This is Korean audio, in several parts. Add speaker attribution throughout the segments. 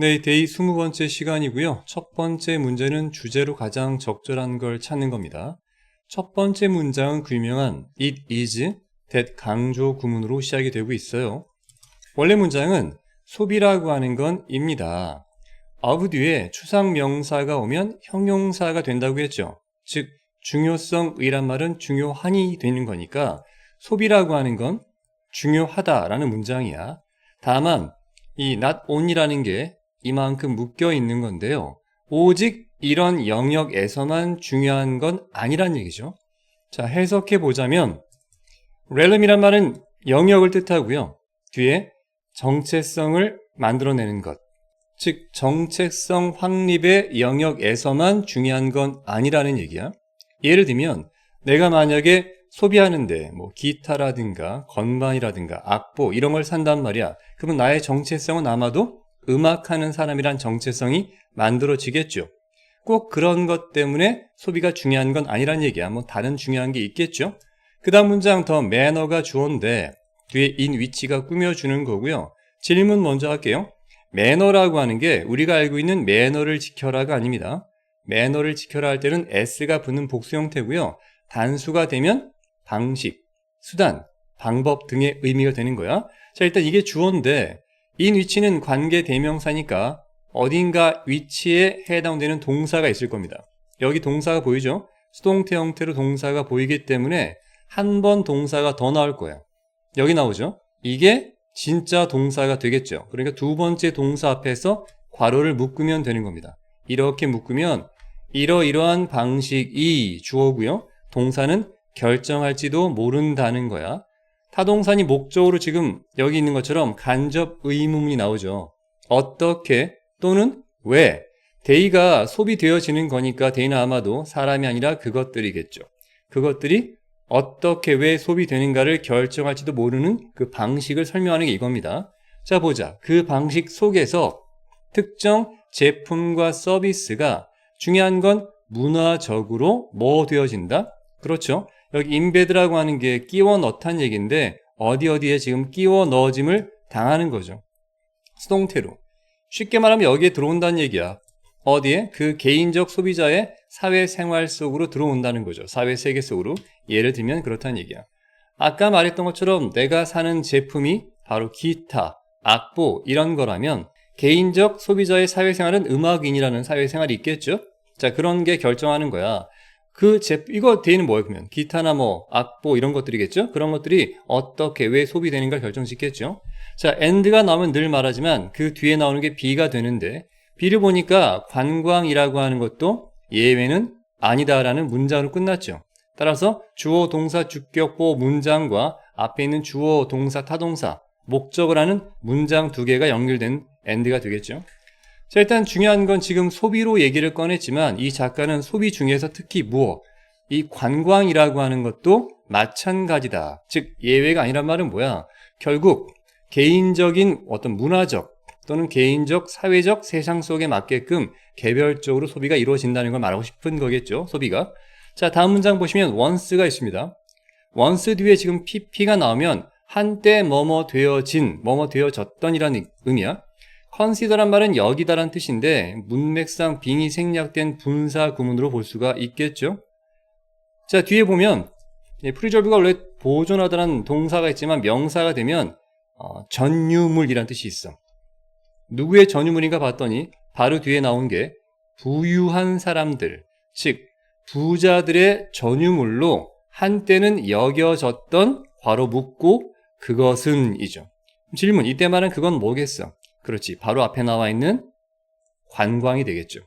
Speaker 1: 네, 데이 20번째 시간이고요. 첫 번째 문제는 주제로 가장 적절한 걸 찾는 겁니다. 첫 번째 문장은 그 유명한 it is, that 강조 구문으로 시작이 되고 있어요. 원래 문장은 소비라고 하는 건 입니다. of 뒤에 추상 명사가 오면 형용사가 된다고 했죠. 즉, 중요성이란 말은 중요한이 되는 거니까 소비라고 하는 건 중요하다라는 문장이야. 다만 이 not only라는 게 이만큼 묶여 있는 건데요. 오직 이런 영역에서만 중요한 건 아니란 얘기죠. 자, 해석해 보자면 relevant이란 말은 영역을 뜻하고요. 뒤에 정체성을 만들어내는 것. 즉, 정체성 확립의 영역에서만 중요한 건 아니라는 얘기야. 예를 들면 내가 만약에 소비하는데 뭐 기타라든가 건반이라든가 악보 이런 걸 산단 말이야. 그러면 나의 정체성은 아마도 음악하는 사람이란 정체성이 만들어지겠죠. 꼭 그런 것 때문에 소비가 중요한 건 아니란 얘기야. 뭐 다른 중요한 게 있겠죠. 그 다음 문장 더 매너가 주어인데 뒤에 in which가 꾸며주는 거고요. 질문 먼저 할게요. 매너라고 하는 게 우리가 알고 있는 매너를 지켜라가 아닙니다. 매너를 지켜라 할 때는 s가 붙는 복수 형태고요. 단수가 되면 방식, 수단, 방법 등의 의미가 되는 거야. 자, 일단 이게 주어인데 in which는 관계 대명사니까 어딘가 위치에 해당되는 동사가 있을 겁니다. 여기 동사가 보이죠? 수동태 형태로 동사가 보이기 때문에 한 번 동사가 더 나올 거예요. 여기 나오죠? 이게 진짜 동사가 되겠죠. 그러니까 두 번째 동사 앞에서 괄호를 묶으면 되는 겁니다. 이렇게 묶으면 이러이러한 방식이 주어고요. 동사는 결정할지도 모른다는 거야. 타동사니 목적으로 지금 여기 있는 것처럼 간접 의문문이 나오죠. 어떻게 또는 왜. 대의가 소비되어지는 거니까 대의는 아마도 사람이 아니라 그것들이겠죠. 그것들이 어떻게 왜 소비되는가를 결정할지도 모르는 그 방식을 설명하는 게 이겁니다. 자, 보자. 그 방식 속에서 특정 제품과 서비스가 중요한 건 문화적으로 뭐 되어진다? 그렇죠. 여기 인베드라고 하는 게 끼워 넣다는 얘기인데 어디에 지금 끼워 넣어짐을 당하는 거죠. 수동태로. 쉽게 말하면 여기에 들어온다는 얘기야. 어디에? 그 개인적 소비자의 사회생활 속으로 들어온다는 거죠. 사회세계 속으로. 예를 들면 그렇다는 얘기야. 아까 말했던 것처럼 내가 사는 제품이 바로 기타, 악보 이런 거라면 개인적 소비자의 사회생활은 음악인이라는 사회생활이 있겠죠? 자, 그런 게 결정하는 거야. 이거 대의는 뭐예요, 그러면? 기타나 뭐, 악보 이런 것들이겠죠? 그런 것들이 어떻게, 왜 소비되는가 결정짓겠죠? 자, and가 나오면 늘 말하지만 그 뒤에 나오는 게 be가 되는데, be를 보니까 관광이라고 하는 것도 예외는 아니다라는 문장으로 끝났죠. 따라서 주어, 동사, 주격, 보호 문장과 앞에 있는 주어, 동사, 타동사, 목적을 하는 문장 두 개가 연결된 and가 되겠죠. 자, 일단 중요한 건 지금 소비로 얘기를 꺼냈지만 이 작가는 소비 중에서 특히 이 관광이라고 하는 것도 마찬가지다. 즉 예외가 아니란 말은 뭐야? 결국 개인적인 어떤 문화적 또는 개인적 사회적 세상 속에 맞게끔 개별적으로 소비가 이루어진다는 걸 말하고 싶은 거겠죠. 소비가. 자, 다음 문장 보시면 once가 있습니다. once 뒤에 지금 pp가 나오면 한때 뭐뭐 되어진, 뭐뭐 되어졌던이라는 의미야. consider란 말은 여기다란 뜻인데 문맥상 빙이 생략된 분사 구문으로 볼 수가 있겠죠. 자, 뒤에 보면 프리저브가 원래 보존하다라는 동사가 있지만 명사가 되면 전유물이란 뜻이 있어. 누구의 전유물인가 봤더니 바로 뒤에 나온 게 부유한 사람들, 즉 부자들의 전유물로 한때는 여겨졌던 괄호 묶고 그것은 이죠. 질문, 이때 말은 그건 뭐겠어? 그렇지. 바로 앞에 나와 있는 관광이 되겠죠.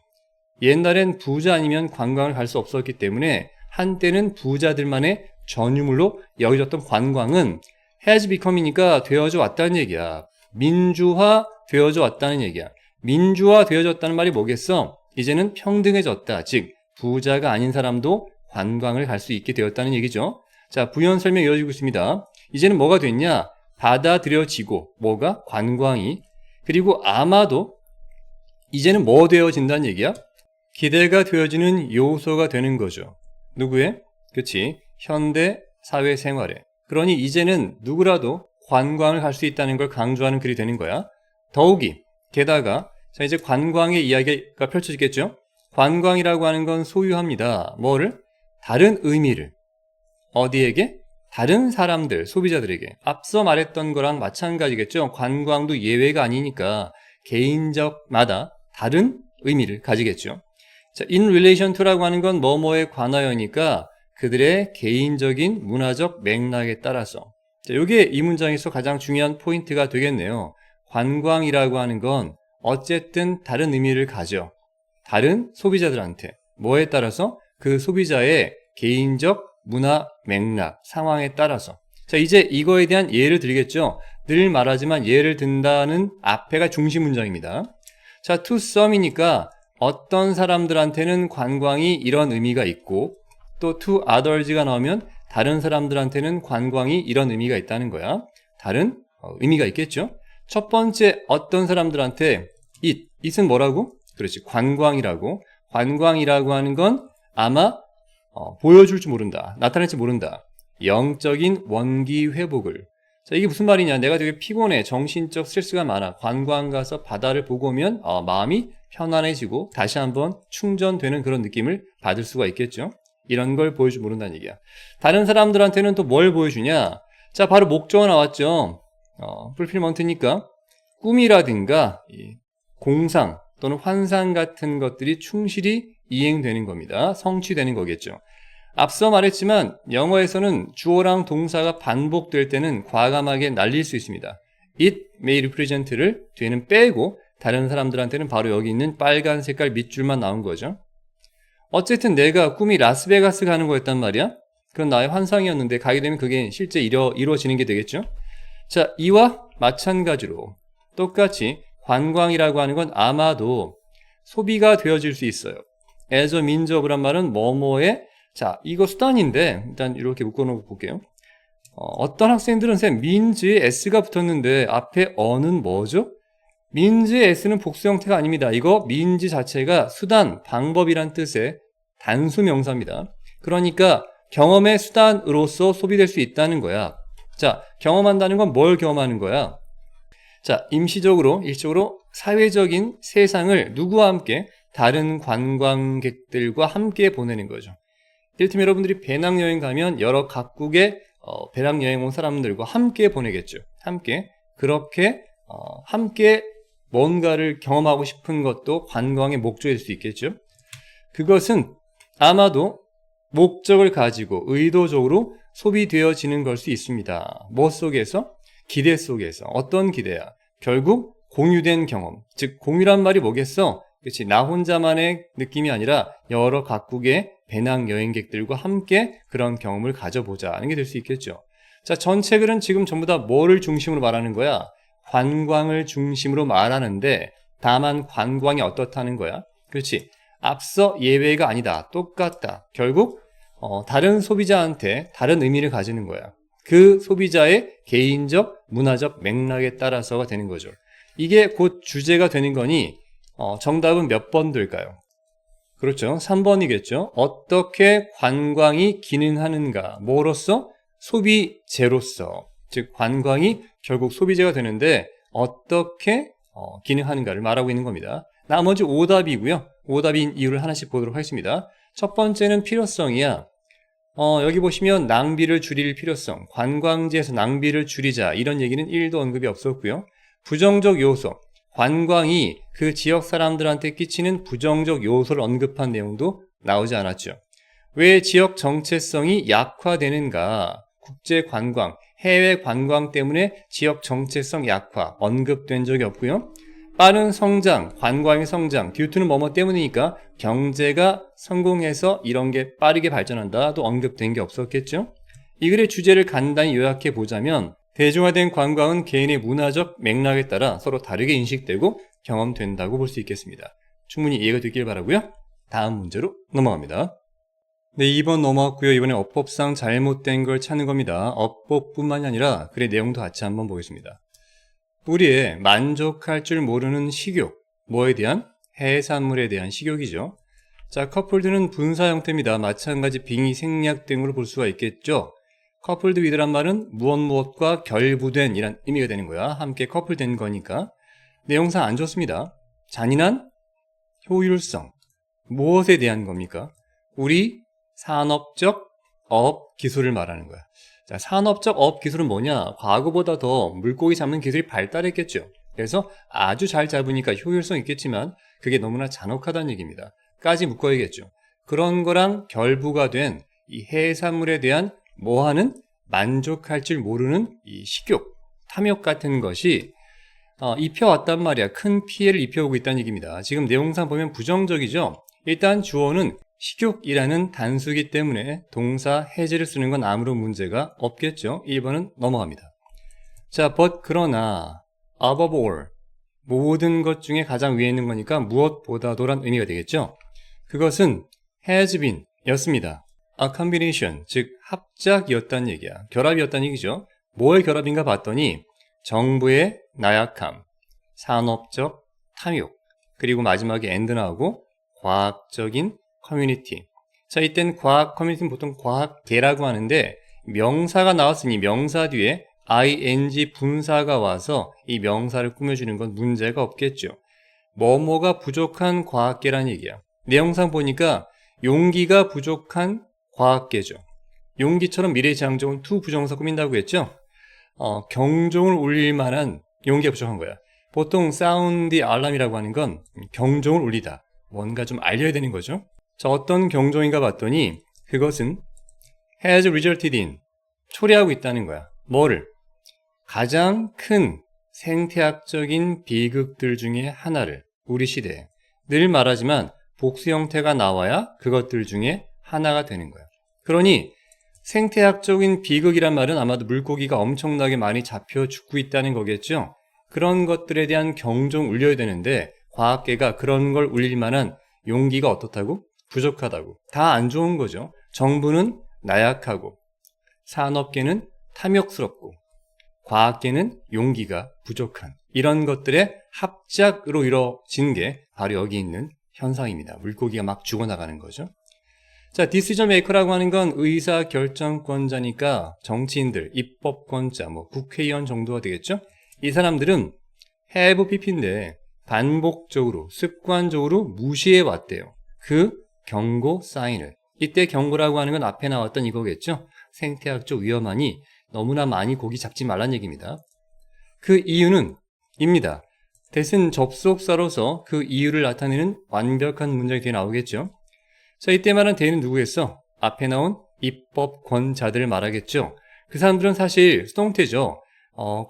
Speaker 1: 옛날엔 부자 아니면 관광을 갈 수 없었기 때문에 한때는 부자들만의 전유물로 여겨졌던 관광은 has become이니까 되어져 왔다는 얘기야. 민주화 되어져 왔다는 얘기야. 민주화 되어졌다는 말이 뭐겠어? 이제는 평등해졌다. 즉 부자가 아닌 사람도 관광을 갈 수 있게 되었다는 얘기죠. 자, 부연 설명 이어지고 있습니다. 이제는 뭐가 됐냐? 받아들여지고 뭐가? 관광이. 그리고 아마도 이제는 뭐 되어진다는 얘기야? 기대가 되어지는 요소가 되는 거죠. 누구의? 그치? 현대 사회생활에. 그러니 이제는 누구라도 관광을 갈 수 있다는 걸 강조하는 글이 되는 거야. 더욱이 게다가 자, 이제 관광의 이야기가 펼쳐지겠죠? 관광이라고 하는 건 소유합니다. 뭐를? 다른 의미를. 어디에게? 다른 사람들, 소비자들에게. 앞서 말했던 거랑 마찬가지겠죠? 관광도 예외가 아니니까 개인적마다 다른 의미를 가지겠죠. 자, in relation to라고 하는 건 뭐뭐에 관하여니까 그들의 개인적인 문화적 맥락에 따라서. 자, 요게 이 문장에서 가장 중요한 포인트가 되겠네요. 관광이라고 하는 건 어쨌든 다른 의미를 가져. 다른 소비자들한테. 뭐에 따라서? 그 소비자의 개인적 문화 맥락, 상황에 따라서. 자, 이제 이거에 대한 예를 들겠죠? 늘 말하지만 예를 든다는 앞에가 중심 문장입니다. 자, to some이니까 어떤 사람들한테는 관광이 이런 의미가 있고 또 to others가 나오면 다른 사람들한테는 관광이 이런 의미가 있다는 거야. 다른 의미가 있겠죠? 첫 번째 어떤 사람들한테 it은 뭐라고? 그렇지, 관광이라고. 관광이라고 하는 건 아마 보여줄지 모른다. 나타낼지 모른다. 영적인 원기 회복을. 자, 이게 무슨 말이냐. 내가 되게 피곤해. 정신적 스트레스가 많아. 관광 가서 바다를 보고 오면 마음이 편안해지고 다시 한번 충전되는 그런 느낌을 받을 수가 있겠죠. 이런 걸 보여주지 모른다는 얘기야. 다른 사람들한테는 또 뭘 보여주냐. 자, 바로 목적어 나왔죠. 풀필먼트니까 꿈이라든가 공상 또는 환상 같은 것들이 충실히 이행되는 겁니다. 성취되는 거겠죠. 앞서 말했지만 영어에서는 주어랑 동사가 반복될 때는 과감하게 날릴 수 있습니다. It may represent를 뒤에는 빼고 다른 사람들한테는 바로 여기 있는 빨간 색깔 밑줄만 나온 거죠. 어쨌든 내가 꿈이 라스베가스 가는 거였단 말이야. 그건 나의 환상이었는데 가게 되면 그게 실제 이루어지는 게 되겠죠. 자, 이와 마찬가지로 똑같이 관광이라고 하는 건 아마도 소비가 되어질 수 있어요. as a means of란 말은 뭐뭐의, 자, 이거 수단인데 일단 이렇게 묶어놓고 볼게요. 어떤 학생들은 means에 s가 붙었는데 앞에 어는 뭐죠? means의 s는 복수 형태가 아닙니다. 이거 means 자체가 수단, 방법이란 뜻의 단수 명사입니다. 그러니까 경험의 수단으로서 소비될 수 있다는 거야. 자, 경험한다는 건 뭘 경험하는 거야? 자, 임시적으로, 일시적으로 사회적인 세상을 누구와 함께? 다른 관광객들과 함께 보내는 거죠. 이를테면 여러분들이 배낭여행 가면 여러 각국의 배낭여행 온 사람들과 함께 보내겠죠. 함께. 그렇게 함께 뭔가를 경험하고 싶은 것도 관광의 목적일 수 있겠죠. 그것은 아마도 목적을 가지고 의도적으로 소비되어지는 걸 수 있습니다. 뭐 속에서? 기대 속에서. 어떤 기대야? 결국 공유된 경험. 즉 공유란 말이 뭐겠어? 그렇지, 나 혼자만의 느낌이 아니라 여러 각국의 배낭 여행객들과 함께 그런 경험을 가져보자 하는 게 될 수 있겠죠. 자, 전체 글은 지금 전부 다 뭐를 중심으로 말하는 거야? 관광을 중심으로 말하는데 다만 관광이 어떻다는 거야? 그렇지, 앞서 예외가 아니다. 똑같다. 결국 다른 소비자한테 다른 의미를 가지는 거야. 그 소비자의 개인적, 문화적 맥락에 따라서가 되는 거죠. 이게 곧 주제가 되는 거니 정답은 몇 번 될까요? 그렇죠. 3번이겠죠. 어떻게 관광이 기능하는가? 뭐로서? 소비재로서. 즉 관광이 결국 소비재가 되는데 어떻게 기능하는가를 말하고 있는 겁니다. 나머지 오답이고요. 오답인 이유를 하나씩 보도록 하겠습니다. 첫 번째는 필요성이야. 여기 보시면 낭비를 줄일 필요성, 관광지에서 낭비를 줄이자 이런 얘기는 1도 언급이 없었고요. 부정적 요소, 관광이 그 지역 사람들한테 끼치는 부정적 요소를 언급한 내용도 나오지 않았죠. 왜 지역 정체성이 약화되는가? 국제 관광, 해외 관광 때문에 지역 정체성 약화 언급된 적이 없고요. 빠른 성장, 관광의 성장, 듀투는 뭐뭐 때문이니까 경제가 성공해서 이런 게 빠르게 발전한다도 언급된 게 없었겠죠. 이 글의 주제를 간단히 요약해 보자면 대중화된 관광은 개인의 문화적 맥락에 따라 서로 다르게 인식되고 경험된다고 볼 수 있겠습니다. 충분히 이해가 되길 바라고요. 다음 문제로 넘어갑니다. 네, 2번 넘어갔고요. 이번에 어법상 잘못된 걸 찾는 겁니다. 어법뿐만이 아니라 글의 내용도 같이 한번 보겠습니다. 우리의 만족할 줄 모르는 식욕, 뭐에 대한? 해산물에 대한 식욕이죠. 자, 커플드는 분사 형태입니다. 마찬가지 빙의, 생략 등으로 볼 수가 있겠죠. 커플드 위드란 말은 무엇과 결부된 이란 의미가 되는 거야. 함께 커플된 거니까. 내용상 안 좋습니다. 잔인한 효율성. 무엇에 대한 겁니까? 우리 산업적 어업 기술을 말하는 거야. 자, 산업적 어업 기술은 뭐냐? 과거보다 더 물고기 잡는 기술이 발달했겠죠. 그래서 아주 잘 잡으니까 효율성 있겠지만 그게 너무나 잔혹하다는 얘기입니다. 까지 묶어야겠죠. 그런 거랑 결부가 된 이 해산물에 대한 뭐하는 만족할 줄 모르는 이 식욕, 탐욕 같은 것이 입혀왔단 말이야. 큰 피해를 입혀오고 있다는 얘기입니다. 지금 내용상 보면 부정적이죠. 일단 주어는 식욕이라는 단수이기 때문에 동사 해제를 쓰는 건 아무런 문제가 없겠죠. 1번은 넘어갑니다. 자, but 그러나 above all 모든 것 중에 가장 위에 있는 거니까 무엇보다도란 의미가 되겠죠. 그것은 has been 였습니다. A combination, 즉 합작이었다는 얘기야. 결합이었다는 얘기죠. 뭐의 결합인가 봤더니 정부의 나약함, 산업적 탐욕, 그리고 마지막에 and 나오고 과학적인 커뮤니티. 자, 이땐 과학 커뮤니티는 보통 과학계라고 하는데 명사가 나왔으니 명사 뒤에 ing 분사가 와서 이 명사를 꾸며주는 건 문제가 없겠죠. 뭐뭐가 부족한 과학계란 얘기야. 내용상 보니까 용기가 부족한 과학계죠. 용기처럼 미래지향적인 to 부정사 꾸민다고 했죠. 경종을 울릴 만한 용기가 부족한 거야. 보통 사운드 알람이라고 하는 건 경종을 울리다. 뭔가 좀 알려야 되는 거죠. 자, 어떤 경종인가 봤더니 그것은 has resulted in 초래하고 있다는 거야. 뭐를? 가장 큰 생태학적인 비극들 중에 하나를 우리 시대에 늘 말하지만 복수 형태가 나와야 그것들 중에 하나가 되는 거야. 그러니 생태학적인 비극이란 말은 아마도 물고기가 엄청나게 많이 잡혀 죽고 있다는 거겠죠. 그런 것들에 대한 경종 울려야 되는데 과학계가 그런 걸 울릴 만한 용기가 어떻다고? 부족하다고. 다 안 좋은 거죠. 정부는 나약하고 산업계는 탐욕스럽고 과학계는 용기가 부족한 이런 것들의 합작으로 이루어진 게 바로 여기 있는 현상입니다. 물고기가 막 죽어나가는 거죠. 자, 디시전 메이커라고 하는 건 의사 결정권자니까 정치인들, 입법권자, 국회의원 정도가 되겠죠? 이 사람들은 have pp인데 반복적으로, 습관적으로 무시해 왔대요. 그 경고 사인을. 이때 경고라고 하는 건 앞에 나왔던 이거겠죠? 생태학적 위험하니 너무나 많이 고기 잡지 말란 얘기입니다. 그 이유는 입니다. 대신 접속사로서 그 이유를 나타내는 완벽한 문장이 뒤에 나오겠죠. 자, 이때 말한 대는 누구겠어? 앞에 나온 입법권자들을 말하겠죠. 그 사람들은 사실 수동태죠.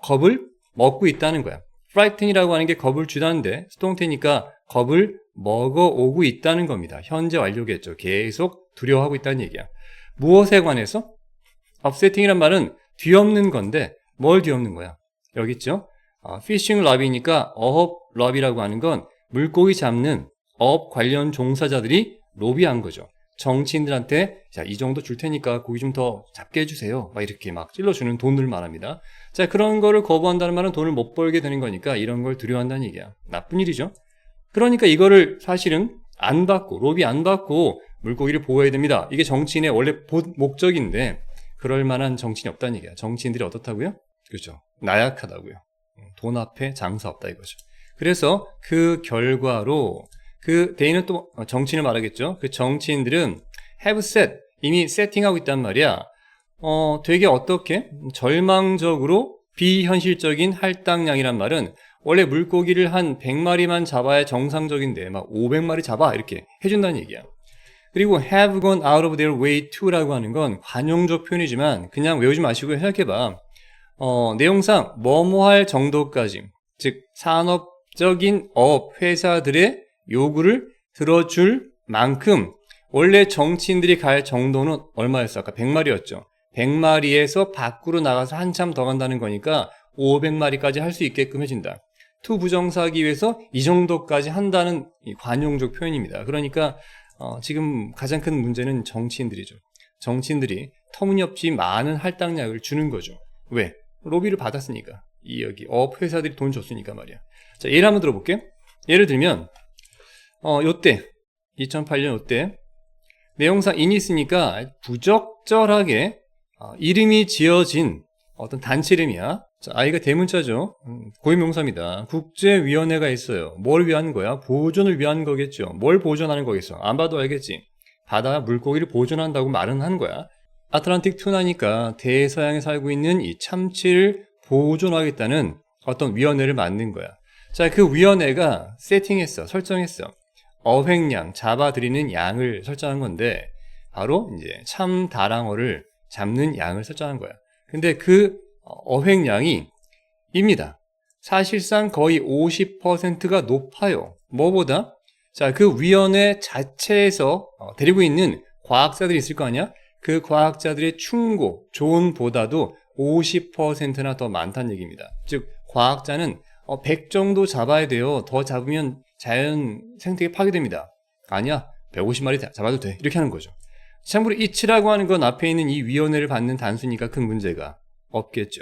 Speaker 1: 겁을 먹고 있다는 거야. frighten이라고 하는 게 겁을 주다는데 수동태니까 겁을 먹어오고 있다는 겁니다. 현재 완료겠죠. 계속 두려워하고 있다는 얘기야. 무엇에 관해서? upsetting이란 말은 뒤엎는 건데 뭘 뒤엎는 거야? 여기 있죠. fishing lobby니까 어업 러비라고 하는 건 물고기 잡는 어업 관련 종사자들이 로비한 거죠. 정치인들한테 자, 이 정도 줄 테니까 고기 좀 더 잡게 해주세요. 막 이렇게 막 찔러주는 돈을 말합니다. 자, 그런 거를 거부한다는 말은 돈을 못 벌게 되는 거니까 이런 걸 두려워한다는 얘기야. 나쁜 일이죠. 그러니까 이거를 사실은 안 받고 로비 안 받고 물고기를 보호해야 됩니다. 이게 정치인의 원래 목적인데 그럴 만한 정치인이 없다는 얘기야. 정치인들이 어떻다고요? 그렇죠. 나약하다고요. 돈 앞에 장사 없다 이거죠. 그래서 그 결과로 그 대인은 또 정치인을 말하겠죠. 그 정치인들은 have set 이미 세팅하고 있단 말이야. 되게 어떻게 절망적으로 비현실적인 할당량이란 말은 원래 물고기를 한 100마리만 잡아야 정상적인데 막 500마리 잡아 이렇게 해준다는 얘기야. 그리고 have gone out of their way to라고 하는 건 관용적 표현이지만 그냥 외우지 마시고 생각해봐. 내용상 뭐뭐 할 정도까지 즉 산업적인 업 회사들의 요구를 들어줄 만큼 원래 정치인들이 갈 정도는 얼마였어? 아까 100마리였죠. 100마리에서 밖으로 나가서 한참 더 간다는 거니까 500마리까지 할 수 있게끔 해준다. to 부정사하기 위해서 이 정도까지 한다는 관용적 표현입니다. 그러니까 지금 가장 큰 문제는 정치인들이죠. 정치인들이 터무니없이 많은 할당량을 주는 거죠. 왜? 로비를 받았으니까. 여기 업 회사들이 돈 줬으니까 말이야. 자, 예를 한번 들어볼게. 예를 들면 요때 2008년 요때 내용상 인이 있으니까 부적절하게 이름이 지어진 어떤 단체 이름이야. 자, I가 대문자죠. 고유명사입니다. 국제위원회가 있어요. 뭘 위한 거야? 보존을 위한 거겠죠. 뭘 보존하는 거겠어? 안 봐도 알겠지. 바다 물고기를 보존한다고 말은 한 거야. 아틀란틱 툰하니까 대서양에 살고 있는 이 참치를 보존하겠다는 어떤 위원회를 만든 거야. 자, 그 위원회가 세팅했어. 설정했어. 어획량, 잡아들이는 양을 설정한 건데 바로 이제 참다랑어를 잡는 양을 설정한 거야. 근데 그 어획량이 입니다. 사실상 거의 50%가 높아요. 뭐보다? 자, 그 위원회 자체에서 데리고 있는 과학자들이 있을 거 아니야? 그 과학자들의 충고, 조언보다도 50%나 더 많다는 얘기입니다. 즉, 과학자는 100 정도 잡아야 돼요. 더 잡으면 자연 생태계 파괴됩니다. 아니야, 150마리 잡아도 돼. 이렇게 하는 거죠. 참고로 이 치라고 하는 건 앞에 있는 이 위원회를 받는 단수니까 큰 문제가 없겠죠.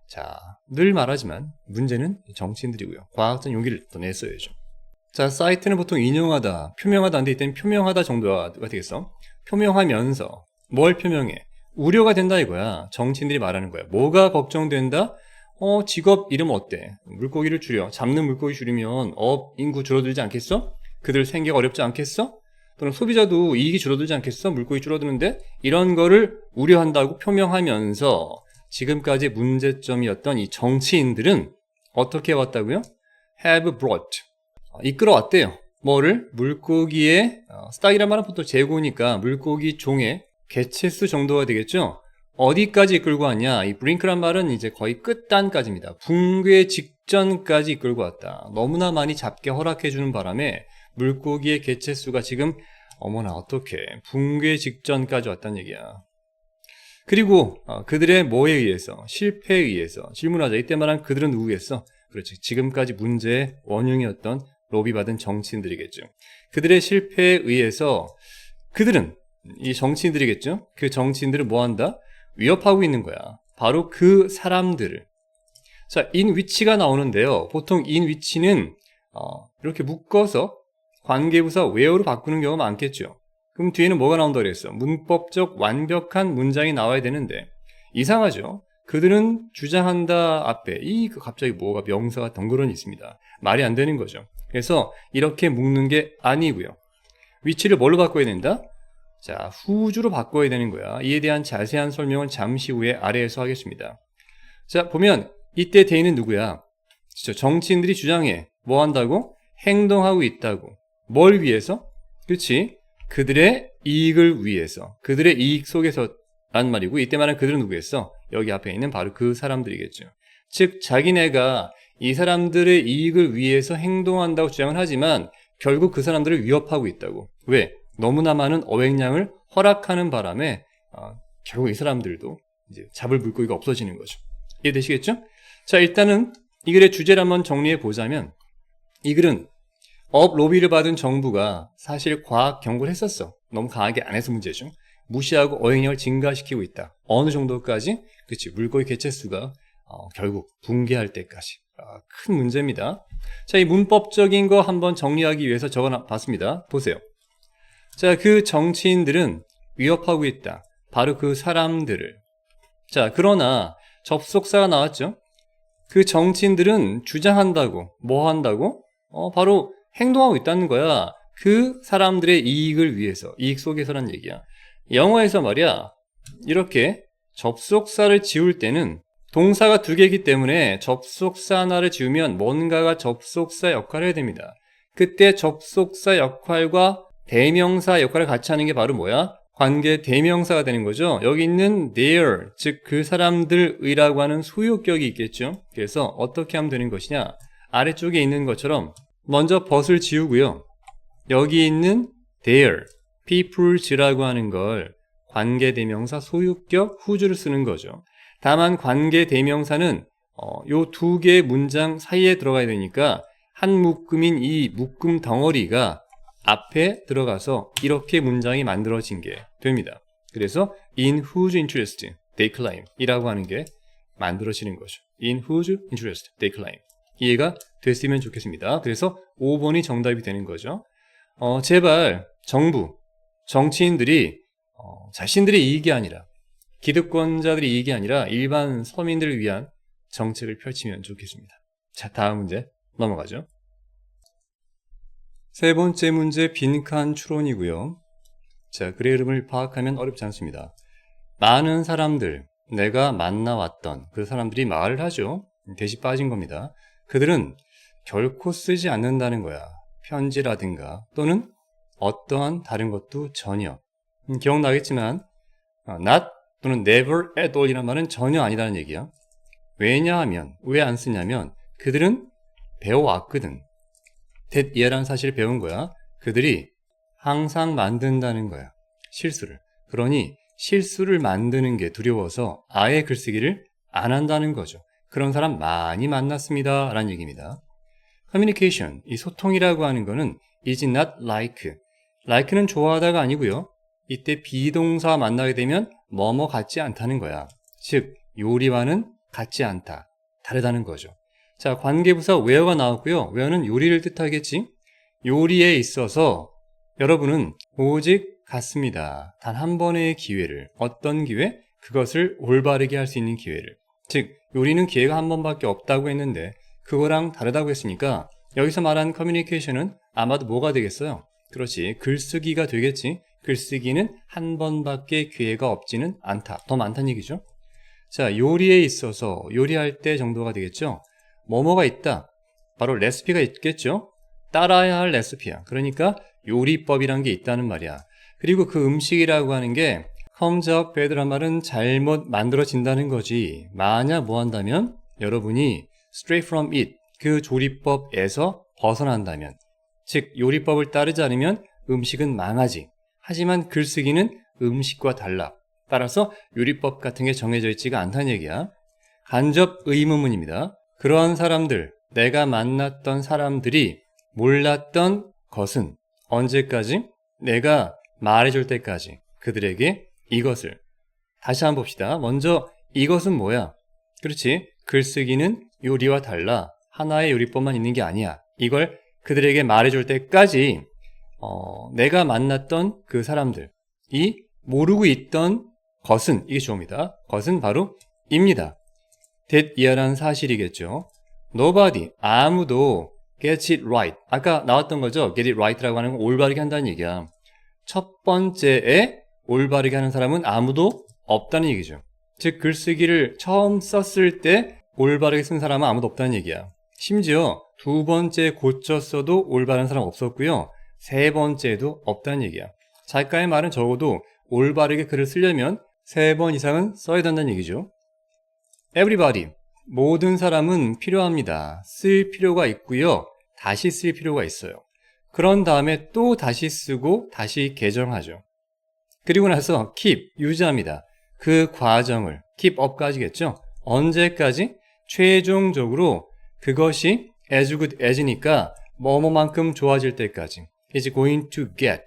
Speaker 1: 자, 늘 말하지만 문제는 정치인들이고요. 과학자는 용기를 더 냈어야죠. 자, 사이트는 보통 인용하다, 표명하다 안돼 있다면 표명하다 정도가 되겠어. 표명하면서 뭘 표명해? 우려가 된다 이거야. 정치인들이 말하는 거야. 뭐가 걱정된다? 직업 이름 어때? 물고기를 줄여. 잡는 물고기 줄이면 인구 줄어들지 않겠어? 그들 생계가 어렵지 않겠어? 또는 소비자도 이익이 줄어들지 않겠어? 물고기 줄어드는데? 이런 거를 우려한다고 표명하면서 지금까지 문제점이었던 이 정치인들은 어떻게 왔다고요? have brought. 이끌어왔대요. 뭐를? 물고기의, 스탁이란 말은 보통 재고니까 물고기 종의 개체수 정도가 되겠죠? 어디까지 이끌고 왔냐? 이 브링크란 말은 이제 거의 끝단까지입니다. 붕괴 직전까지 이끌고 왔다. 너무나 많이 잡게 허락해주는 바람에 물고기의 개체수가 지금 어머나 어떡해 붕괴 직전까지 왔다는 얘기야. 그리고 그들의 뭐에 의해서? 실패에 의해서. 질문하자. 이때 말한 그들은 누구겠어? 그렇지. 지금까지 문제의 원흉이었던 로비받은 정치인들이겠죠. 그들의 실패에 의해서 그들은 이 정치인들이겠죠. 그 정치인들은 뭐한다? 위협하고 있는 거야. 바로 그 사람들을. 자, in which가 나오는데요. 보통 in which는 이렇게 묶어서 관계부사 where로 바꾸는 경우가 많겠죠. 그럼 뒤에는 뭐가 나온다고 그랬어? 문법적 완벽한 문장이 나와야 되는데 이상하죠. 그들은 주장한다 앞에 갑자기 뭐가 명사가 덩그러니 있습니다. 말이 안 되는 거죠. 그래서 이렇게 묶는 게 아니고요. 위치를 뭘로 바꿔야 된다? 자, who's로 바꿔야 되는 거야. 이에 대한 자세한 설명은 잠시 후에 아래에서 하겠습니다. 자, 보면 이때 대인은 누구야? 정치인들이 주장해. 뭐 한다고? 행동하고 있다고. 뭘 위해서? 그렇지? 그들의 이익을 위해서. 그들의 이익 속에서 란 말이고 이때 말하는 그들은 누구겠어? 여기 앞에 있는 바로 그 사람들이겠죠. 즉 자기네가 이 사람들의 이익을 위해서 행동한다고 주장을 하지만 결국 그 사람들을 위협하고 있다고. 왜? 너무나 많은 어획량을 허락하는 바람에 결국 이 사람들도 이제 잡을 물고기가 없어지는 거죠. 이해되시겠죠? 자, 일단은 이 글의 주제를 한번 정리해 보자면 이 글은 업 로비를 받은 정부가 사실 과학 경고를 했었어. 너무 강하게 안 해서 문제죠. 무시하고 어획량을 증가시키고 있다. 어느 정도까지? 그치, 물고기 개체수가 결국 붕괴할 때까지. 큰 문제입니다. 자, 이 문법적인 거 한번 정리하기 위해서 적어봤습니다. 보세요. 자, 그 정치인들은 위협하고 있다. 바로 그 사람들을. 자, 그러나 접속사가 나왔죠. 그 정치인들은 주장한다고, 뭐 한다고? 바로 행동하고 있다는 거야. 그 사람들의 이익을 위해서. 이익 속에서란 얘기야. 영어에서 말이야, 이렇게 접속사를 지울 때는 동사가 두 개이기 때문에 접속사 하나를 지우면 뭔가가 접속사 역할을 해야 됩니다. 그때 접속사 역할과 대명사 역할을 같이 하는 게 바로 뭐야? 관계 대명사가 되는 거죠. 여기 있는 their, 즉 그 사람들이라고 하는 소유격이 있겠죠. 그래서 어떻게 하면 되는 것이냐? 아래쪽에 있는 것처럼 먼저 벗을 지우고요. 여기 있는 their, people's라고 하는 걸 관계 대명사 소유격 who's를 쓰는 거죠. 다만 관계 대명사는 요 두 개의 문장 사이에 들어가야 되니까 한 묶음인 이 묶음 덩어리가 앞에 들어가서 이렇게 문장이 만들어진 게 됩니다. 그래서 in whose interest they claim 이라고 하는 게 만들어지는 거죠. in whose interest they claim. 이해가 됐으면 좋겠습니다. 그래서 5번이 정답이 되는 거죠. 제발 정부, 정치인들이 자신들의 이익이 아니라 기득권자들의 이익이 아니라 일반 서민들을 위한 정책을 펼치면 좋겠습니다. 자, 다음 문제 넘어가죠. 세 번째 문제 빈칸 추론이고요. 자, 글의 흐름을 파악하면 어렵지 않습니다. 많은 사람들, 내가 만나왔던 그 사람들이 말을 하죠. 대시 빠진 겁니다. 그들은 결코 쓰지 않는다는 거야. 편지라든가 또는 어떠한 다른 것도 전혀. 기억나겠지만 not 또는 never at all 이란 말은 전혀 아니라는 얘기야. 왜냐하면, 왜 안 쓰냐면 그들은 배워왔거든. that이라는 사실을 배운 거야. 그들이 항상 만든다는 거야. 실수를. 그러니 실수를 만드는 게 두려워서 아예 글쓰기를 안 한다는 거죠. 그런 사람 많이 만났습니다 라는 얘기입니다. 커뮤니케이션, 이 소통이라고 하는 거는 is not like. like는 좋아하다가 아니고요. 이때 비동사 만나게 되면 뭐뭐 같지 않다는 거야. 즉 요리와는 같지 않다. 다르다는 거죠. 자, 관계부사 where가 나왔고요. where는 요리를 뜻하겠지. 요리에 있어서 여러분은 오직 같습니다. 단 한 번의 기회를, 어떤 기회? 그것을 올바르게 할 수 있는 기회를. 즉 요리는 기회가 한 번밖에 없다고 했는데 그거랑 다르다고 했으니까 여기서 말한 커뮤니케이션은 아마도 뭐가 되겠어요? 그렇지, 글쓰기가 되겠지. 글쓰기는 한 번밖에 기회가 없지는 않다. 더 많다는 얘기죠. 자, 요리에 있어서 요리할 때 정도가 되겠죠. 뭐뭐가 있다. 바로 레시피가 있겠죠. 따라야 할 레시피야. 그러니까 요리법이란 게 있다는 말이야. 그리고 그 음식이라고 하는 게 comes out bad란 말은 잘못 만들어진다는 거지. 만약 뭐 한다면 여러분이 straight from it, 그 조리법에서 벗어난다면, 즉 요리법을 따르지 않으면 음식은 망하지. 하지만 글쓰기는 음식과 달라. 따라서 요리법 같은 게 정해져 있지가 않다는 얘기야. 간접 의문문입니다. 그러한 사람들, 내가 만났던 사람들이 몰랐던 것은 언제까지? 내가 말해줄 때까지 그들에게 이것을. 다시 한번 봅시다. 먼저 이것은 뭐야? 그렇지, 글쓰기는 요리와 달라. 하나의 요리법만 있는 게 아니야. 이걸 그들에게 말해줄 때까지 내가 만났던 그 사람들이 모르고 있던 것은, 이게 주어입니다. 것은 바로 입니다. that이라는 사실이겠죠. Nobody, 아무도 gets it right. 아까 나왔던 거죠. get it right라고 하는 건 올바르게 한다는 얘기야. 첫 번째에 올바르게 하는 사람은 아무도 없다는 얘기죠. 즉 글쓰기를 처음 썼을 때 올바르게 쓴 사람은 아무도 없다는 얘기야. 심지어 두 번째 고쳤어도 올바른 사람 없었고요. 세 번째도 없다는 얘기야. 작가의 말은 적어도 올바르게 글을 쓰려면 3번 이상은 써야 된다는 얘기죠. Everybody, 모든 사람은 필요합니다. 쓸 필요가 있고요. 다시 쓸 필요가 있어요. 그런 다음에 또 다시 쓰고 다시 개정하죠. 그리고 나서 keep, 유지합니다. 그 과정을 keep up까지겠죠. 언제까지? 최종적으로 그것이 as good as니까 뭐뭐만큼 좋아질 때까지. is going to get.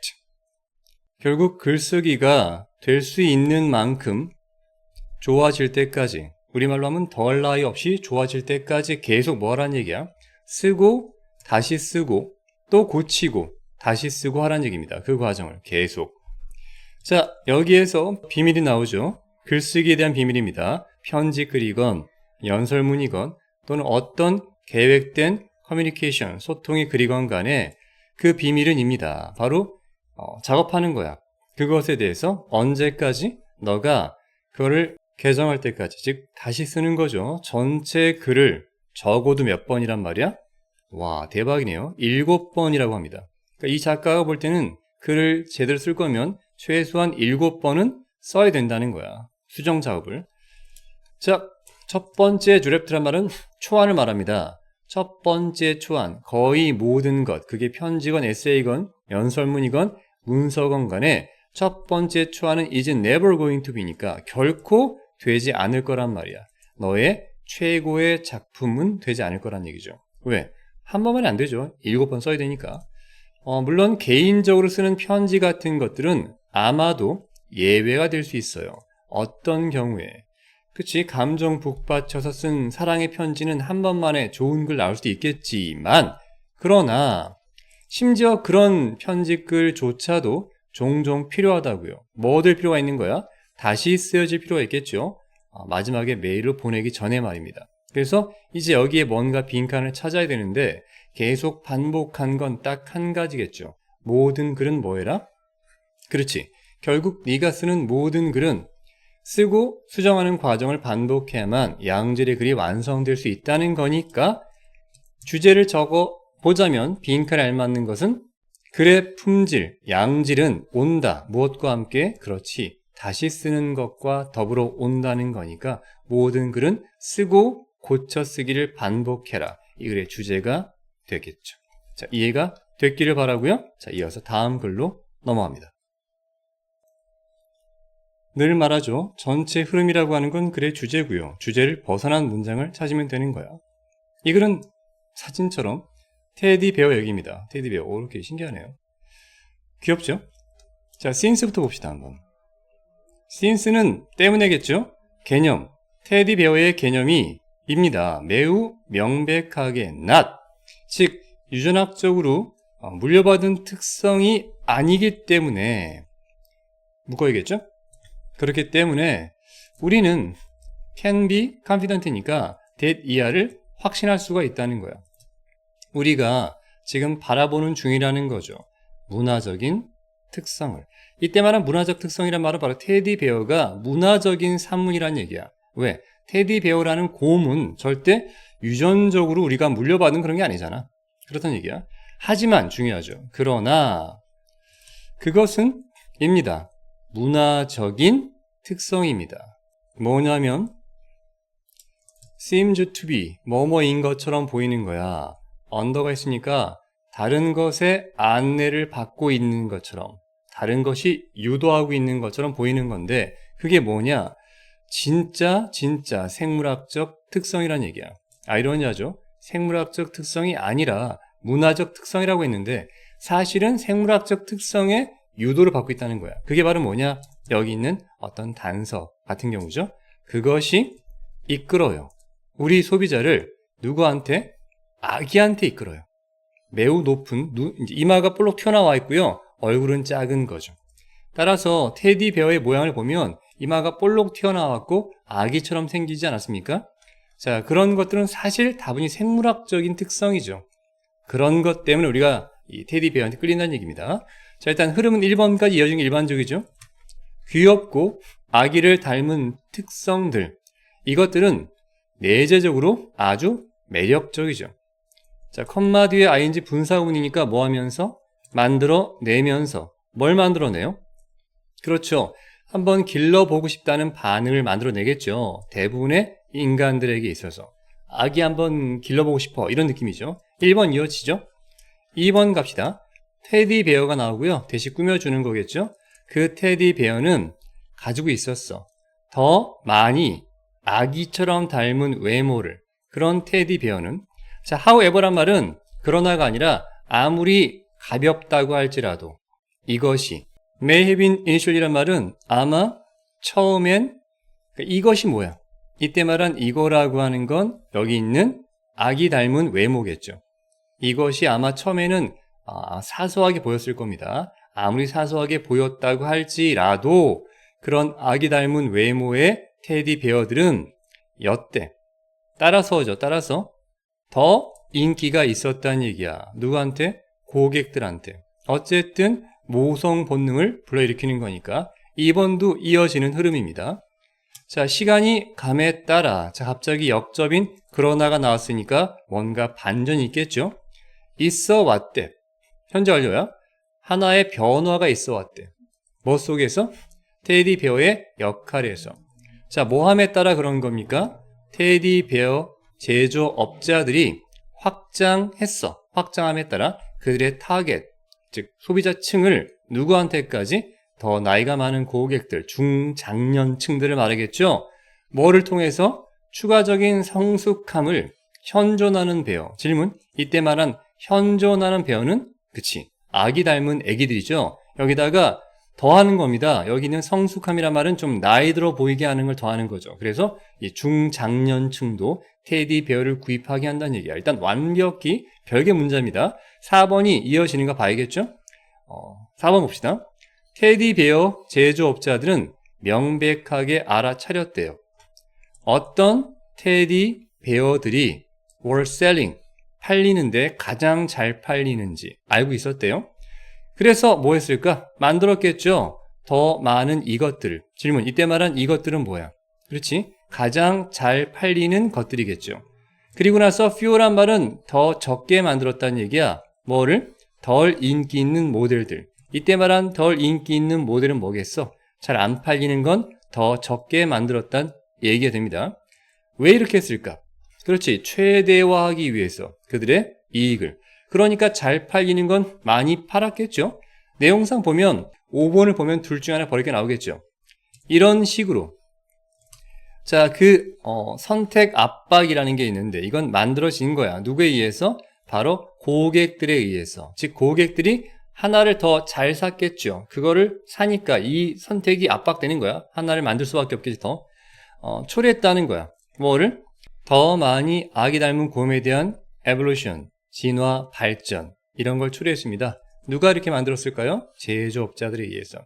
Speaker 1: 결국 글쓰기가 될 수 있는 만큼 좋아질 때까지, 우리말로 하면 덜 나위 없이 좋아질 때까지 계속 뭐하라는 얘기야? 쓰고 다시 쓰고 또 고치고 다시 쓰고 하라는 얘기입니다. 그 과정을 계속. 자, 여기에서 비밀이 나오죠. 글쓰기에 대한 비밀입니다. 편지 글이건 연설문이건 또는 어떤 계획된 커뮤니케이션, 소통의 글이건 간에 그 비밀은 입니다. 바로 작업하는 거야. 그것에 대해서 언제까지? 너가 그거를 개정할 때까지, 즉 다시 쓰는 거죠. 전체 글을 적어도 몇 번이란 말이야? 와, 대박이네요. 7번이라고 합니다. 그러니까 이 작가가 볼 때는 글을 제대로 쓸 거면 최소한 7번은 써야 된다는 거야. 수정 작업을. 자, 첫 번째 주랩트란 말은 초안을 말합니다. 첫 번째 초안, 거의 모든 것, 그게 편지건 에세이건 연설문이건 문서건 간에 첫 번째 초안은 is never going to be니까 결코 되지 않을 거란 말이야. 너의 최고의 작품은 되지 않을 거란 얘기죠. 왜? 한 번만에 안 되죠. 7번 써야 되니까. 물론 개인적으로 쓰는 편지 같은 것들은 아마도 예외가 될 수 있어요. 어떤 경우에. 그치, 감정 북받쳐서 쓴 사랑의 편지는 한 번만에 좋은 글 나올 수도 있겠지만, 그러나 심지어 그런 편지글조차도 종종 필요하다고요. 뭐 될 필요가 있는 거야? 다시 쓰여질 필요가 있겠죠. 마지막에 메일로 보내기 전에 말입니다. 그래서 이제 여기에 뭔가 빈칸을 찾아야 되는데 계속 반복한 건 딱 한 가지겠죠. 모든 글은 뭐해라? 그렇지. 결국 네가 쓰는 모든 글은 쓰고 수정하는 과정을 반복해야만 양질의 글이 완성될 수 있다는 거니까 주제를 적어 보자면 빈칸에 알맞는 것은 글의 품질, 양질은 온다. 무엇과 함께? 그렇지. 다시 쓰는 것과 더불어 온다는 거니까 모든 글은 쓰고 고쳐 쓰기를 반복해라. 이 글의 주제가 되겠죠. 자, 이해가 됐기를 바라고요. 자, 이어서 다음 글로 넘어갑니다. 늘 말하죠. 전체 흐름이라고 하는 건 글의 주제고요. 주제를 벗어난 문장을 찾으면 되는 거야. 이 글은 사진처럼 테디 베어 얘기입니다. 테디 베어. 오, 이렇게 신기하네요. 귀엽죠? 자, since부터 봅시다, 한번. since는 때문에겠죠? 개념. 테디 베어의 개념이 입니다. 매우 명백하게 not. 즉, 유전학적으로 물려받은 특성이 아니기 때문에 묶어야겠죠? 그렇기 때문에 우리는 can be confident니까 that 이하를 확신할 수가 있다는 거야. 우리가 지금 바라보는 중이라는 거죠. 문화적인 특성을. 이때 말한 문화적 특성이란 말은 바로 테디 베어가 문화적인 산물이란 얘기야. 왜? 테디 베어라는 곰은 절대 유전적으로 우리가 물려받은 그런 게 아니잖아. 그렇다는 얘기야. 하지만 중요하죠. 그러나 그것은 입니다. 문화적인 특성입니다. 뭐냐면 seems to be 뭐뭐인 것처럼 보이는 거야. 언더가 있으니까 다른 것에 안내를 받고 있는 것처럼 다른 것이 유도하고 있는 것처럼 보이는 건데 그게 뭐냐? 진짜 생물학적 특성이란 얘기야. 아이러니하죠? 생물학적 특성이 아니라 문화적 특성이라고 했는데 사실은 생물학적 특성의 유도를 받고 있다는 거야. 그게 바로 뭐냐? 여기 있는 어떤 단서 같은 경우죠. 그것이 이끌어요. 우리 소비자를 누구한테? 아기한테 이끌어요. 매우 높은 이마가 볼록 튀어나와 있고요. 얼굴은 작은 거죠. 따라서 테디 베어의 모양을 보면 이마가 볼록 튀어나왔고 아기처럼 생기지 않았습니까? 자, 그런 것들은 사실 다분히 생물학적인 특성이죠. 그런 것 때문에 우리가 이 테디 베어한테 끌린다는 얘기입니다. 자, 일단 흐름은 1번까지 이어지는 게 일반적이죠. 귀엽고 아기를 닮은 특성들. 이것들은 내재적으로 아주 매력적이죠. 자, 컴마 뒤에 ing 분사구문이니까 뭐 하면서? 만들어내면서. 뭘 만들어내요? 그렇죠. 한번 길러보고 싶다는 반응을 만들어내겠죠. 대부분의 인간들에게 있어서. 아기 한번 길러보고 싶어. 이런 느낌이죠. 1번 이어지죠. 2번 갑시다. 테디 베어가 나오고요. 대신 꾸며주는 거겠죠. 그 테디 베어는 가지고 있었어. 더 많이 아기처럼 닮은 외모를. 그런 테디 베어는 자, however란 말은 그러나가 아니라 아무리 가볍다고 할지라도 이것이 may have been initially란 말은 아마 처음엔 그러니까 이것이 뭐야? 이때 말한 이거라고 하는 건 여기 있는 아기 닮은 외모겠죠. 이것이 아마 처음에는 사소하게 보였을 겁니다. 아무리 사소하게 보였다고 할지라도 그런 아기 닮은 외모의 테디 베어들은 여태 따라서 더 인기가 있었다는 얘기야. 누구한테? 고객들한테. 어쨌든 모성 본능을 불러일으키는 거니까 2번도 이어지는 흐름입니다. 자, 시간이 감에 따라 자 갑자기 역접인 그러나가 나왔으니까 뭔가 반전이 있겠죠. 있어 왔대. 현재 완료야. 하나의 변화가 있어 왔대. 뭐 속에서? 테디 베어의 역할에서. 자, 뭐함에 따라 그런 겁니까? 테디 베어 제조업자들이 확장했어. 확장함에 따라 그들의 타겟, 즉 소비자층을 누구한테까지? 더 나이가 많은 고객들, 중장년층들을 말하겠죠. 뭐를 통해서? 추가적인 성숙함을 현존하는 베어. 질문, 이때 말한 현존하는 베어는 그치, 아기 닮은 애기들이죠. 여기다가 더하는 겁니다. 여기는 성숙함이란 말은 좀 나이 들어 보이게 하는 걸 더하는 거죠. 그래서 이 중장년층도 테디 베어를 구입하게 한다는 얘기야. 일단 완벽히 별개 문제입니다. 4번이 이어지는 거 봐야겠죠? 4번 봅시다. 테디 베어 제조업자들은 명백하게 알아차렸대요. 어떤 테디 베어들이 were selling, 팔리는데 가장 잘 팔리는지 알고 있었대요. 그래서 뭐 했을까? 만들었겠죠. 더 많은 이것들. 질문, 이때 말한 이것들은 뭐야? 그렇지? 가장 잘 팔리는 것들이겠죠. 그리고 나서 few란 말은 더 적게 만들었다는 얘기야. 뭐를? 덜 인기 있는 모델들. 이때 말한 덜 인기 있는 모델은 뭐겠어? 잘 안 팔리는 건 더 적게 만들었다는 얘기가 됩니다. 왜 이렇게 했을까? 그렇지. 최대화하기 위해서 그들의 이익을. 그러니까 잘 팔리는 건 많이 팔았겠죠. 내용상 보면 5번을 보면 둘 중에 하나 버리게 나오겠죠. 이런 식으로 자, 선택 압박이라는 게 있는데 이건 만들어진 거야. 누구에 의해서? 바로 고객들에 의해서. 즉 고객들이 하나를 더 잘 샀겠죠. 그거를 사니까 이 선택이 압박되는 거야. 하나를 만들 수밖에 없겠지 더. 초래했다는 거야. 뭐를? 더 많이 아기 닮은 곰에 대한 evolution, 진화, 발전 이런 걸 초래했습니다. 누가 이렇게 만들었을까요? 제조업자들에 의해서.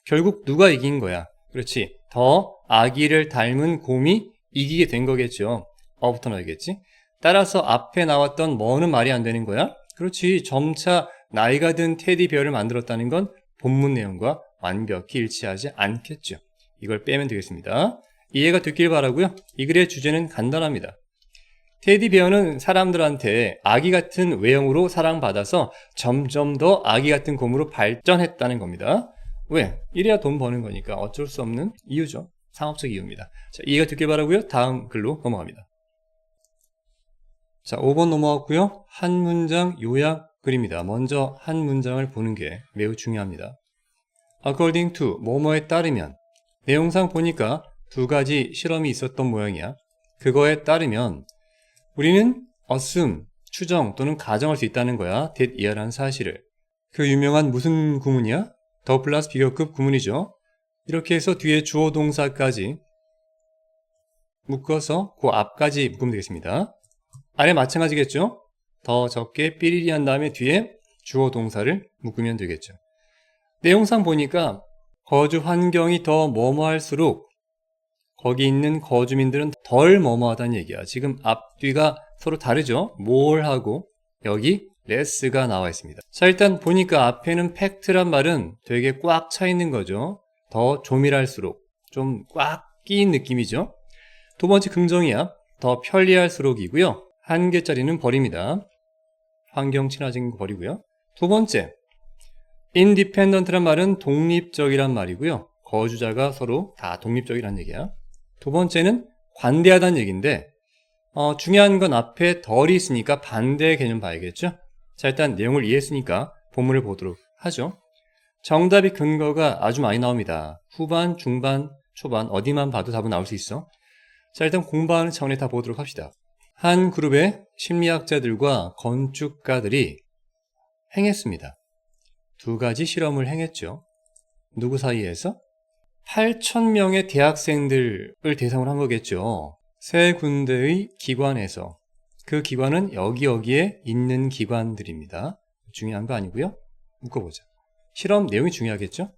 Speaker 1: 결국 누가 이긴 거야? 그렇지. 더 아기를 닮은 곰이 이기게 된 거겠죠. 어부터 나오겠지. 따라서 앞에 나왔던 뭐는 말이 안 되는 거야? 그렇지. 점차 나이가 든 테디베어를 만들었다는 건 본문 내용과 완벽히 일치하지 않겠죠. 이걸 빼면 되겠습니다. 이해가 됐길 바라고요. 이 글의 주제는 간단합니다. 테디베어는 사람들한테 아기 같은 외형으로 사랑받아서 점점 더 아기 같은 곰으로 발전했다는 겁니다. 왜? 이래야 돈 버는 거니까 어쩔 수 없는 이유죠. 상업적 이유입니다. 자, 이해가 됐길 바라고요. 다음 글로 넘어갑니다. 자, 5번 넘어갔고요. 한 문장 요약 글입니다. 먼저 한 문장을 보는 게 매우 중요합니다. According to, 뭐뭐에 따르면. 내용상 보니까 두 가지 실험이 있었던 모양이야. 그거에 따르면 우리는 assume, 추정 또는 가정할 수 있다는 거야. that year라는 사실을. 그 유명한 무슨 구문이야? 더 플러스 비교급 구문이죠. 이렇게 해서 뒤에 주어 동사까지 묶어서 그 앞까지 묶으면 되겠습니다. 아래 마찬가지겠죠? 더 적게 삐리리 한 다음에 뒤에 주어 동사를 묶으면 되겠죠. 내용상 보니까 거주 환경이 더 뭐뭐할수록 거기 있는 거주민들은 덜 뭐뭐하다는 얘기야. 지금 앞뒤가 서로 다르죠? 뭘 하고 여기 less가 나와 있습니다. 자, 일단 보니까 앞에는 팩트란 말은 되게 꽉 차 있는 거죠. 더 조밀할수록 좀 꽉 끼인 느낌이죠. 두 번째 긍정이야. 더 편리할수록이고요. 한 개짜리는 버립니다. 환경 친화적인 거 버리고요. 두 번째, independent란 말은 독립적이란 말이고요. 거주자가 서로 다 독립적이란 얘기야. 두 번째는 관대하다는 얘기인데 중요한 건 앞에 덜이 있으니까 반대 개념 봐야겠죠. 자, 일단 내용을 이해했으니까 본문을 보도록 하죠. 정답의 근거가 아주 많이 나옵니다. 후반, 중반, 초반 어디만 봐도 답은 나올 수 있어. 자, 일단 공부하는 차원에 다 보도록 합시다. 한 그룹의 심리학자들과 건축가들이 행했습니다. 두 가지 실험을 행했죠. 누구 사이에서? 8,000명의 대학생들을 대상으로 한 거겠죠. 세 군데의 기관에서. 그 기관은 여기에 있는 기관들입니다. 중요한 거 아니고요. 묶어보자. 실험 내용이 중요하겠죠.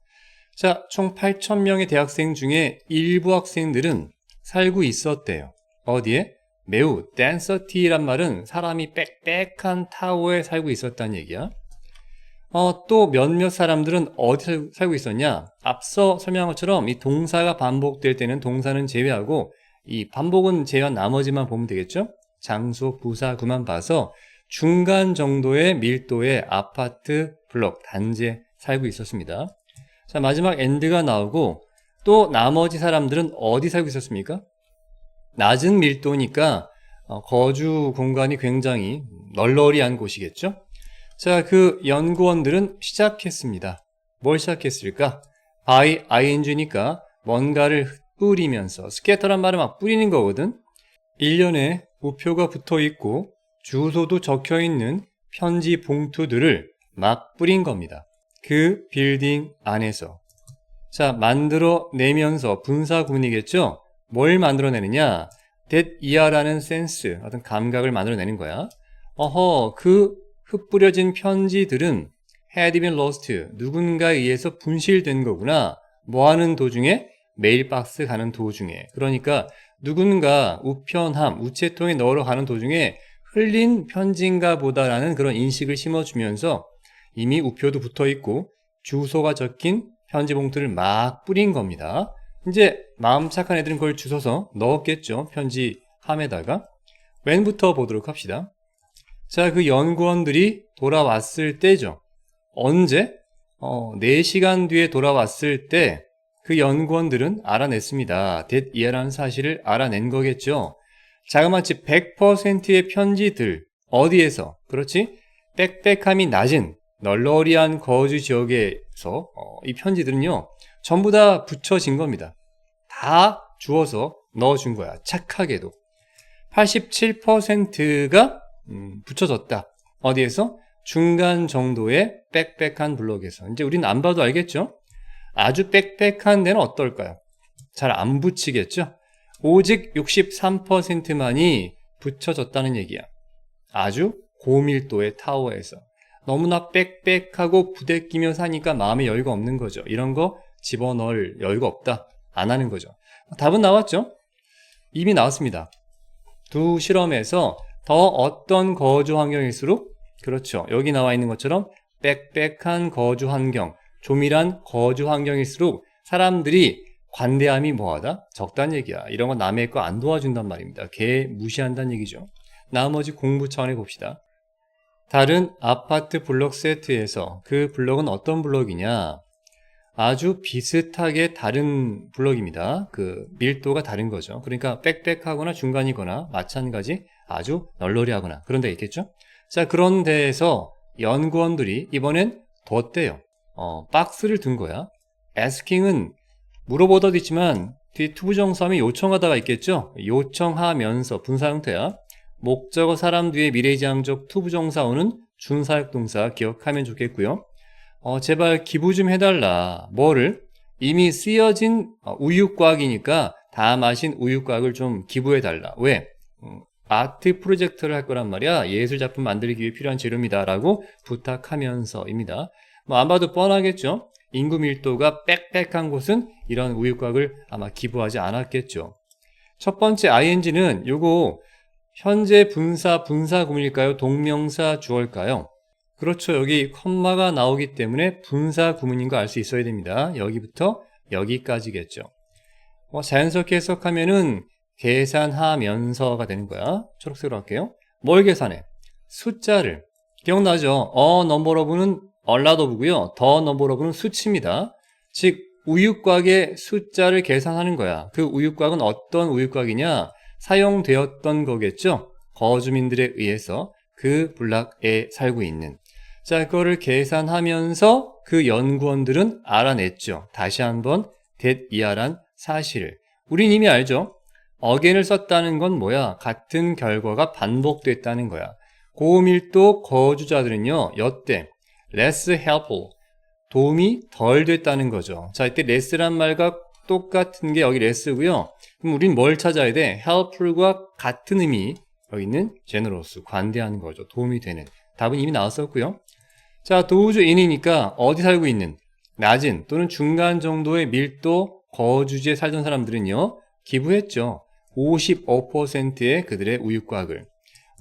Speaker 1: 자, 총 8,000명의 대학생 중에 일부 학생들은 살고 있었대요. 어디에? 매우 density란 말은 사람이 빽빽한 타워에 살고 있었다는 얘기야. 또 몇몇 사람들은 어디서 살고 있었냐? 앞서 설명한 것처럼 이 동사가 반복될 때는 동사는 제외하고 이 반복은 제외한 나머지만 보면 되겠죠? 장소, 부사, 구만 봐서 중간 정도의 밀도의 아파트, 블록, 단지에 살고 있었습니다. 자, 마지막 엔드가 나오고 또 나머지 사람들은 어디 살고 있었습니까? 낮은 밀도니까 거주 공간이 굉장히 널널이한 곳이겠죠? 자, 그 연구원들은 시작했습니다. 뭘 시작했을까? by ing니까 뭔가를 뿌리면서 스캐터란 말은 막 뿌리는 거거든. 일련의 우표가 붙어 있고 주소도 적혀 있는 편지 봉투들을 막 뿌린 겁니다. 그 빌딩 안에서. 자, 만들어내면서 분사 구문이겠죠? 뭘 만들어내느냐? that year라는 센스, 어떤 감각을 만들어내는 거야. 그 흩뿌려진 편지들은 had been lost, 누군가에 의해서 분실된 거구나. 뭐 하는 도중에? 메일박스 가는 도중에. 그러니까 누군가 우편함, 우체통에 넣으러 가는 도중에 흘린 편지인가 보다라는 그런 인식을 심어주면서 이미 우표도 붙어 있고 주소가 적힌 편지 봉투를 막 뿌린 겁니다. 이제 마음 착한 애들은 그걸 주워서 넣었겠죠. 편지함에다가. 웬부터 보도록 합시다. 자, 그 연구원들이 돌아왔을 때죠. 언제? 4시간 뒤에 돌아왔을 때 그 연구원들은 알아냈습니다. that이라는 사실을 알아낸 거겠죠. 자그마치 100%의 편지들 어디에서? 그렇지? 빽빽함이 낮은 널널이한 거주 지역에서 이 편지들은요 전부 다 붙여진 겁니다. 다 주워서 넣어준 거야. 착하게도 87%가 붙여졌다. 어디에서? 중간 정도의 빽빽한 블록에서. 이제 우리는 안 봐도 알겠죠? 아주 빽빽한 데는 어떨까요? 잘 안 붙이겠죠? 오직 63%만이 붙여졌다는 얘기야. 아주 고밀도의 타워에서. 너무나 빽빽하고 부대끼며 사니까 마음에 여유가 없는 거죠. 이런 거 집어넣을 여유가 없다. 안 하는 거죠. 답은 나왔죠? 이미 나왔습니다. 두 실험에서 더 어떤 거주 환경일수록, 그렇죠. 여기 나와 있는 것처럼 빽빽한 거주 환경, 조밀한 거주 환경일수록 사람들이 관대함이 뭐하다? 적다는 얘기야. 이런 건 남의 거 안 도와준단 말입니다. 걔 무시한다는 얘기죠. 나머지 공부 차원에 봅시다. 다른 아파트 블록 세트에서 그 블록은 어떤 블록이냐? 아주 비슷하게 다른 블록입니다. 그 밀도가 다른 거죠. 그러니까 빽빽하거나 중간이거나 마찬가지 아주 널널히하거나 그런 데 있겠죠? 자, 그런 데에서 연구원들이 이번엔 뒀대요. 박스를 든 거야. asking은 물어보다도 있지만 뒤에 투부정사함이 요청하다가 있겠죠? 요청하면서 분사 형태야. 목적어 사람 뒤에 미래지향적 투부정사어는 준사역 동사 기억하면 좋겠고요. 제발 기부 좀 해달라. 뭐를? 이미 쓰여진 우유곽이니까 다 마신 우유곽을 좀 기부해달라. 왜? 아트 프로젝트를 할 거란 말이야. 예술작품 만들기 위해 필요한 재료입니다. 라고 부탁하면서입니다. 뭐 안 봐도 뻔하겠죠? 인구 밀도가 빽빽한 곳은 이런 우유곽을 아마 기부하지 않았겠죠. 첫 번째 ing는 요거 현재 분사 구문일까요? 동명사 주어일까요? 그렇죠. 여기 컴마가 나오기 때문에 분사 구문인 거 알 수 있어야 됩니다. 여기부터 여기까지겠죠. 자연스럽게 해석하면은 계산하면서가 되는 거야. 초록색으로 할게요. 뭘 계산해? 숫자를. 기억나죠? number of는 얼라더브고요. the number of는 수치입니다. 즉 우유곽의 숫자를 계산하는 거야. 그 우유곽은 어떤 우유곽이냐? 사용되었던 거겠죠? 거주민들에 의해서 그 블락에 살고 있는. 자, 그거를 계산하면서 그 연구원들은 알아냈죠. 다시 한번 that이란 사실을. 우린 이미 알죠? again을 썼다는 건 뭐야? 같은 결과가 반복됐다는 거야. 고밀도 거주자들은요, 여태 less helpful, 도움이 덜 됐다는 거죠. 자, 이때 less란 말과 똑같은 게 여기 less고요. 그럼 우린 뭘 찾아야 돼? helpful과 같은 의미, 여기 있는 generous, 관대한 거죠. 도움이 되는. 답은 이미 나왔었고요. 자, 도우주 in이니까 어디 살고 있는? 낮은 또는 중간 정도의 밀도 거주지에 살던 사람들은요, 기부했죠. 55%의 그들의 우유곽을.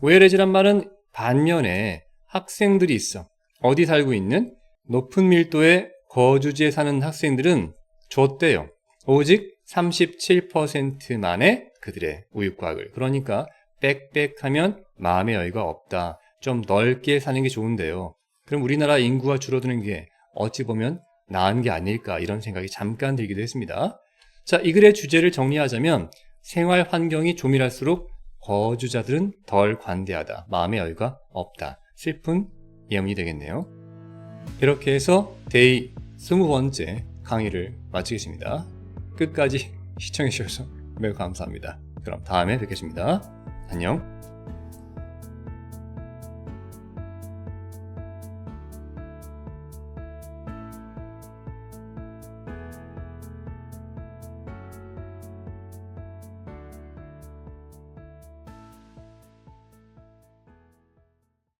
Speaker 1: whereas란 말은 반면에 학생들이 있어. 어디 살고 있는? 높은 밀도의 거주지에 사는 학생들은 줬대요. 오직 37%만의 그들의 우유곽을. 그러니까 빽빽하면 마음의 여유가 없다. 좀 넓게 사는 게 좋은데요. 그럼 우리나라 인구가 줄어드는 게 어찌 보면 나은 게 아닐까 이런 생각이 잠깐 들기도 했습니다. 자, 이 글의 주제를 정리하자면 생활 환경이 조밀할수록 거주자들은 덜 관대하다. 마음의 여유가 없다. 슬픈 예문이 되겠네요. 이렇게 해서 데이 20번째 강의를 마치겠습니다. 끝까지 시청해 주셔서 매우 감사합니다. 그럼 다음에 뵙겠습니다. 안녕.